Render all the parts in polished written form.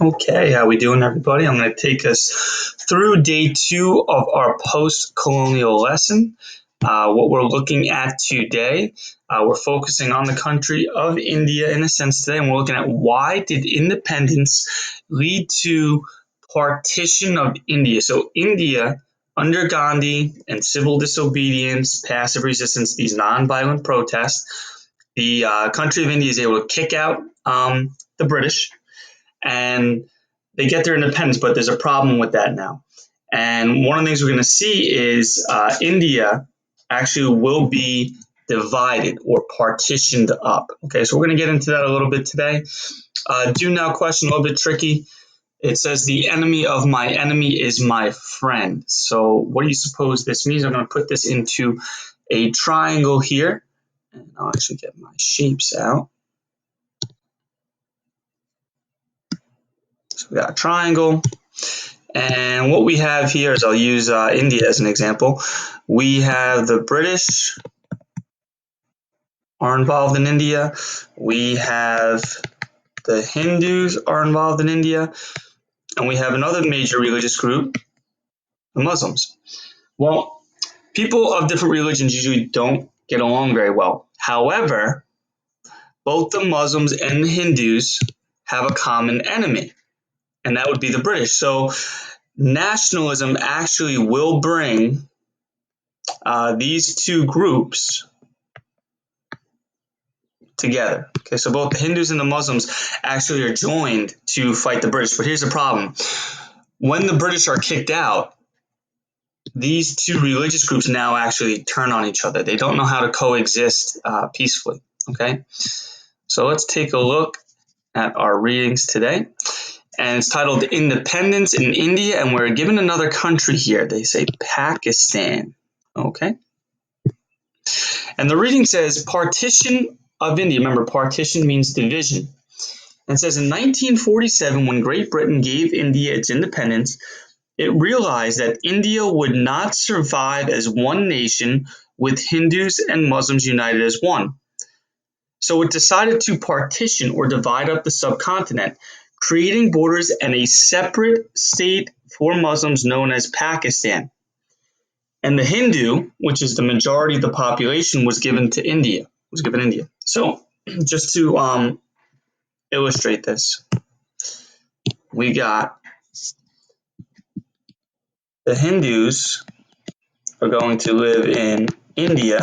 Okay, how we doing, everybody? I'm going to take us through day 2 of our post-colonial lesson. What we're looking at today, we're focusing on the country of India in a sense today, and we're looking at why did independence lead to partition of India. So India, under Gandhi and civil disobedience, passive resistance, these non-violent protests, the country of India is able to kick out the British, and they get their independence, but there's a problem with that now. And one of the things we're going to see is India actually will be divided or partitioned up. Okay, so we're going to get into that a little bit today. Do now question, a little bit tricky. It says the enemy of my enemy is my friend. So what do you suppose this means? I'm going to put this into a triangle here, and I'll actually get my shapes out. So we got a triangle. And what we have here is, I'll use India as an example. We have the British are involved in India. We have the Hindus are involved in India. And we have another major religious group, the Muslims. Well, people of different religions usually don't get along very well. However, both the Muslims and the Hindus have a common enemy, and that would be the British. So nationalism actually will bring these two groups together. Okay, so both the Hindus and the Muslims actually are joined to fight the British. But here's the problem. When the British are kicked out, these two religious groups now actually turn on each other. They don't know how to coexist peacefully. Okay, so let's take a look at our readings today. And it's titled Independence in India, and we're given another country here. They say Pakistan. Okay. And the reading says Partition of India. Remember, partition means division. And it says in 1947, when Great Britain gave India its independence, it realized that India would not survive as one nation with Hindus and Muslims united as one. So it decided to partition or divide up the subcontinent, creating borders and a separate state for Muslims known as Pakistan. And the Hindu, which is the majority of the population, was given India. So just to illustrate this, we got the Hindus are going to live in India,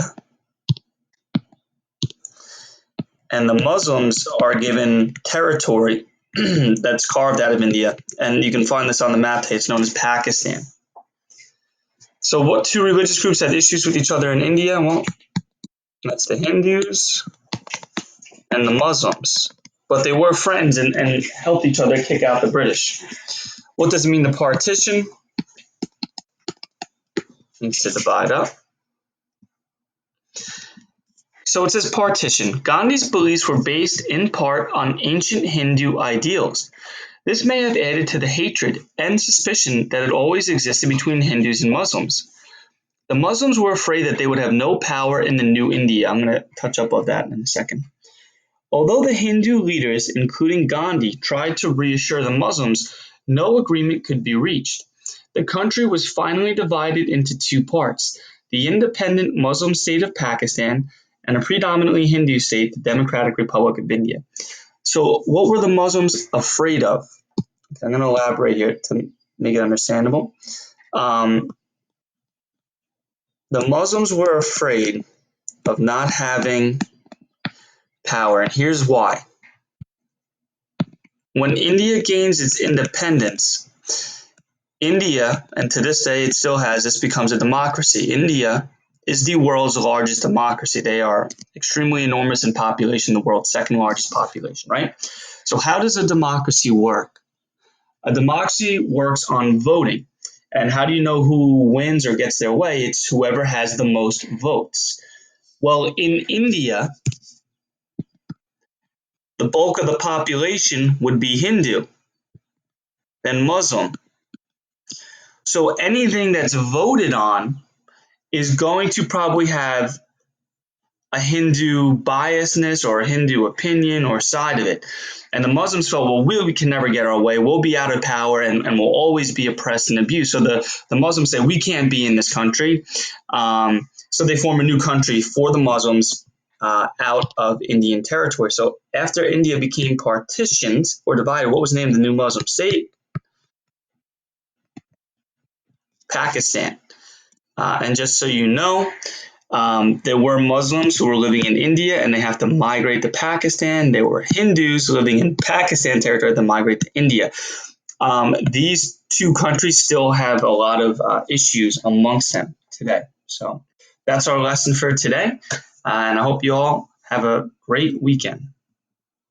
and the Muslims are given territory that's carved out of India. And you can find this on the map today. It's known as Pakistan. So what two religious groups had issues with each other in India? Well, that's the Hindus and the Muslims. But they were friends and helped each other kick out the British. What does it mean to partition? It means to divide up. So it says partition. Gandhi's beliefs were based in part on ancient Hindu ideals. This may have added to the hatred and suspicion that had always existed between Hindus and Muslims. The Muslims were afraid that they would have no power in the new India. I'm going to touch up on that in a second. Although the Hindu leaders, including Gandhi, tried to reassure the Muslims, no agreement could be reached. The country was finally divided into two parts, the independent Muslim state of Pakistan and a predominantly Hindu state, the Democratic Republic of India. So what were the Muslims afraid of? I'm going to elaborate here to make it understandable. The Muslims were afraid of not having power, and here's why. When India gains its independence, India, and to this day it still has, this becomes a democracy. India is the world's largest democracy. They are extremely enormous in population, the world's second largest population, right? So how does a democracy work? A democracy works on voting. And how do you know who wins or gets their way? It's whoever has the most votes. Well, in India, the bulk of the population would be Hindu, then Muslim. So anything that's voted on is going to probably have a Hindu biasness or a Hindu opinion or side of it. And the Muslims felt, well, we can never get our way. We'll be out of power and we'll always be oppressed and abused. So the Muslims say, we can't be in this country. So they form a new country for the Muslims out of Indian territory. So after India became partitioned or divided, what was the name of the new Muslim state? Pakistan. And just so you know, there were Muslims who were living in India and they have to migrate to Pakistan. There were Hindus living in Pakistan territory to migrate to India. These two countries still have a lot of issues amongst them today. So that's our lesson for today. And I hope you all have a great weekend.